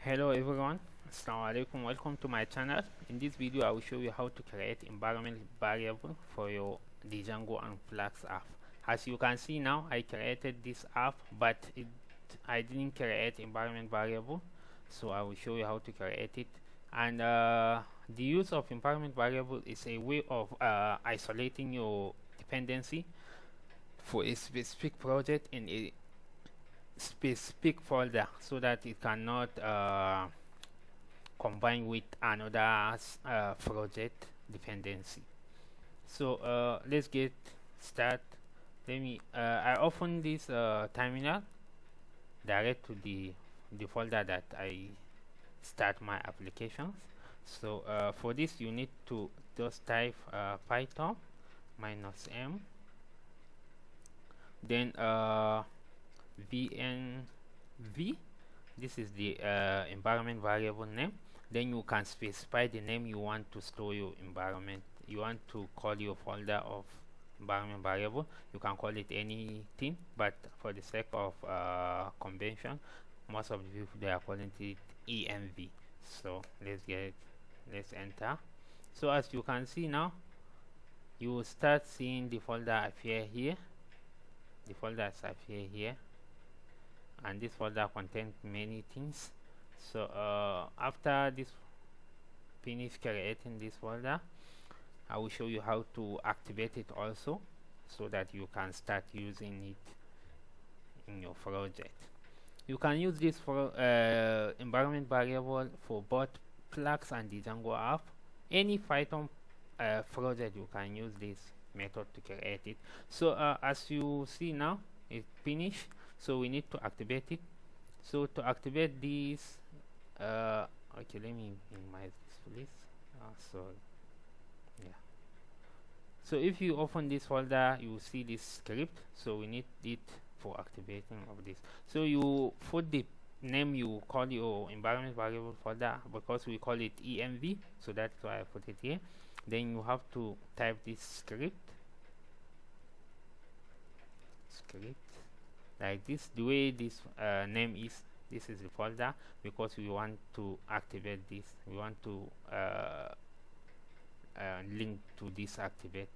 Hello everyone, assalamu alaikum, welcome to my channel. In this video I will show you how to create environment variable for your Django and Flask app. As you can see now, I created this app, but I didn't create environment variable, so I will show you how to create it. And the use of environment variable is a way of isolating your dependency for a specific project in a specific folder so that it cannot combine with another project dependency. So let's get started. I open this terminal direct to the folder that I start my applications. So for this you need to just type python -m, then venv. This is the environment variable name. Then you can specify the name you want to store your environment. You want to call your folder of environment variable. You can call it anything, but for the sake of convention, most of the people they are calling it env. So let's enter. So as you can see now, you will start seeing the folder appear here. The folders appear here, and this folder contains many things. So after this finish creating this folder, I will show you how to activate it also, so that you can start using it in your project. You can use this for environment variable for both Flask and the Django app. Any Python project, you can use this method to create it. So as you see now, it's finished, so we need to activate it. So to activate this, okay, let me minimize this please. Sorry. Yeah, so if you open this folder, you see this script, so we need it for activating of this. So you put the name you call your environment variable folder, because we call it env, so that's why I put it here. Then you have to type this script like this. The way this name is, this is the folder, because we want to activate this. We want to link to this activate,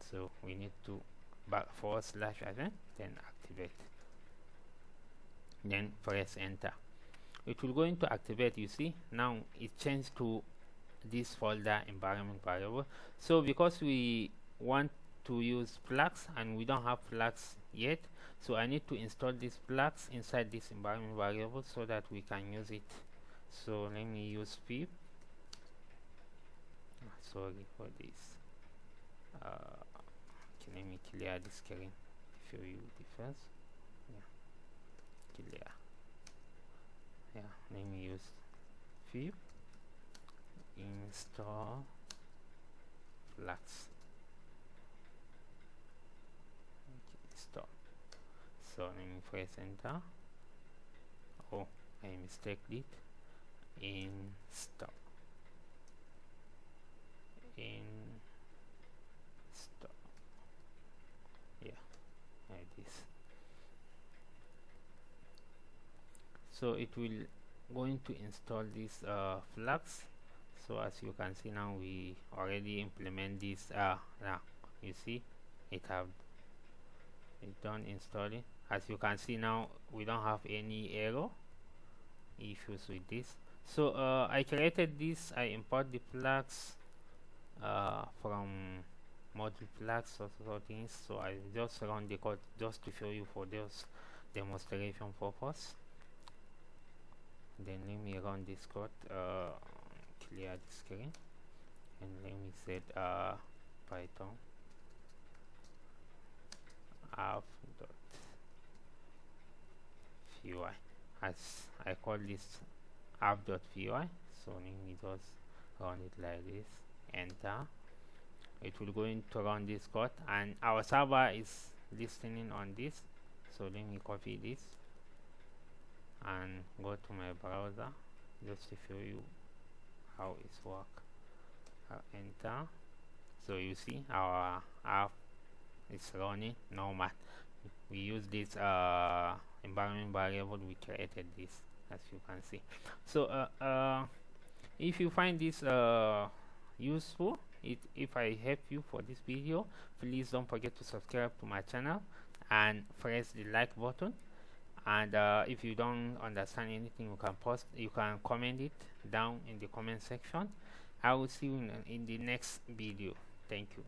so we need to /event, then activate, then press enter. It will going to activate. You see now it changed to this folder environment variable. So because we want to use Flask and we don't have Flask yet, so I need to install this Flask inside this environment variable so that we can use it. So let me use pip. Sorry for this. Okay, let me clear the screen to show you the first. Yeah, clear. Yeah, let me use pip install Flask. Okay, install. So let me press enter. Oh, I mistaken it. Install. Yeah, like this. So it will going to install this Flask. So as you can see now, we already implement this. Now you see it done installing. As you can see now, we don't have any error issues with this. So I created this. I import the Flask from module Flask or things. So I just run the code just to show you for this demonstration purpose. Then let me run this code, clear the screen, and let me set python app.py, as I call this app.py. So let me just run it like this, enter. It will going to run this code, and our server is listening on this. So let me copy this and go to my browser just to show you how it's work. Enter. So you see our app is running normal. We use this environment variable, we created this. as you can see. So if you find this useful, if I help you for this video, please don't forget to subscribe to my channel and press the like button. And if you don't understand anything, you can comment it down in the comment section. I will see you in the next video. Thank you.